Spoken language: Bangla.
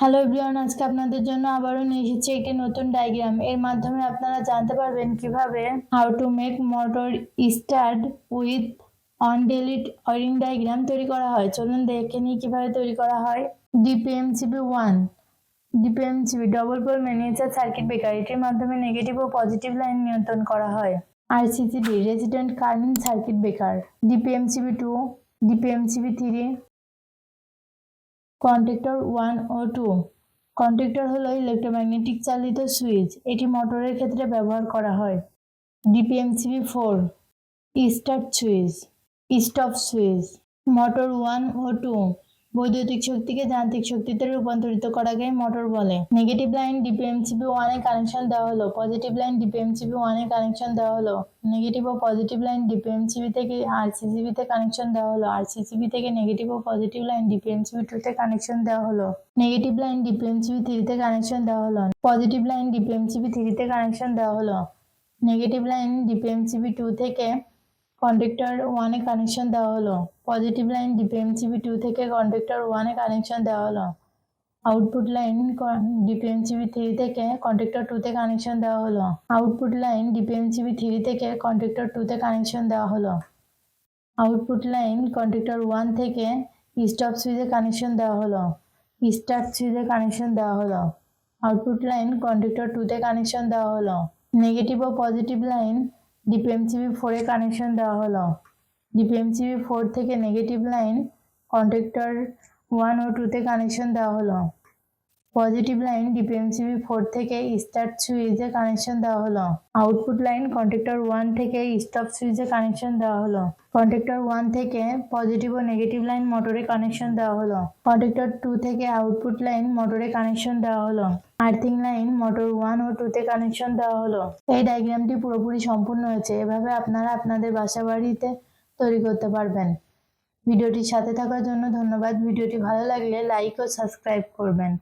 হ্যালো এভরিওয়ান, আজকে আপনাদের জন্য আবারও নিয়ে এসেছি একটি নতুন ডায়াগ্রাম। এর মাধ্যমে আপনারা জানতে পারবেন কিভাবে how to make motor start with on delete wiring diagram তৈরি করা হয়। চলুন দেখে নিই কিভাবে তৈরি করা হয়। DPMCB 1 DPMCB double pole miniature circuit breaker, এটির মাধ্যমে নেগেটিভ ও পজিটিভ লাইন নিয়ন্ত্রণ করা হয়। RCCB resident current circuit breaker. DPMCB 2 DPMCB 3 contactor 1 ও 2। কন্ট্যাক্টর হলো ইলেক্ট্রোম্যাগনেটিক চালিত সুইচ, এটি মোটরের ক্ষেত্রে ব্যবহার করা হয়। DPMCB 4 start switch, stop switch. Motor 1 ও 2 বৈদ্যুতিক শক্তিকে যান্ত্রিক শক্তিতে রূপান্তরিত করাকে মোটর বলে। নেগেটিভ লাইন ডিপিএমসিবি 1 এ কানেকশন দেওয়া হলো, পজিটিভ লাইন ডিপিএমসিবি 1 এ কানেকশন দেওয়া হলো। নেগেটিভ ও পজিটিভ লাইন ডিপিএমসিবি থেকে আরসিসিবি তে কানেকশন দেওয়া হলো। আরসিসিবি থেকে নেগেটিভ ও পজিটিভ লাইন ডিপিএমসিবি 2 তে কানেকশন দেওয়া হলো। নেগেটিভ লাইন ডিপিএমসিবি 3 তে কানেকশন দেওয়া হলো। পজিটিভ লাইন ডিপিএমসিবি 3 তে কানেকশন দেওয়া হলো। নেগেটিভ লাইন ডিপিএমসিবি 2 থেকে কন্ডাক্টর 1 এ কানেকশন দেওয়া হলো। পজিটিভ লাইন ডিপিএমসিবি 2 থেকে কন্ডাক্টর 1 এ কানেকশন দেওয়া হলো। আউটপুট লাইন ডিপিএমসিবি 3 থেকে কন্ডাক্টর 2 তে কানেকশন দেওয়া হলো। আউটপুট লাইন ডিপিএমসিবি 3 থেকে কন্ডাক্টর 2 তে কানেকশন দেওয়া হলো। আউটপুট লাইন কন্ডাক্টর 1 থেকে স্টপ সুইচে কানেকশন দেওয়া হলো। স্টার্ট সুইচে কানেকশন দেওয়া হলো। আউটপুট লাইন কন্ডাক্টর 2 তে কানেকশন দেওয়া হলো। নেগেটিভ ও পজিটিভ লাইন ডিপিএমসিবি 4 এ কানেকশন দেওয়া হলো। ডিপিএমসিবি 4 থেকে নেগেটিভ লাইন কন্ডাক্টর 1 ও 2 তে কানেকশন দেওয়া হলো। পজিটিভ লাইন ডিপিএমসিবি 4 থেকে স্টার্ট সুইচে কানেকশন দেওয়া হলো। আউটপুট লাইন কন্ডাক্টর 1 থেকে স্টপ সুইচে কানেকশন দেওয়া হলো। কন্ডাক্টর 1 থেকে পজিটিভ ও নেগেটিভ লাইন মোটরে কানেকশন দেওয়া হলো। কন্ডাক্টর 2 থেকে আউটপুট লাইন মোটরে কানেকশন দেওয়া হলো। আর্থিং লাইন মোটর 1 ও 2 তে কানেকশন দেওয়া হলো। এই ডায়াগ্রামটি পুরোপুরি সম্পূর্ণ হয়েছে। এভাবে আপনারা আপনাদের বাসাবাড়িতে তৈরি করতে পারবেন। ভিডিওটির সাথে থাকার জন্য ধন্যবাদ। ভিডিওটি ভালো লাগলে লাইক ও সাবস্ক্রাইব করবেন।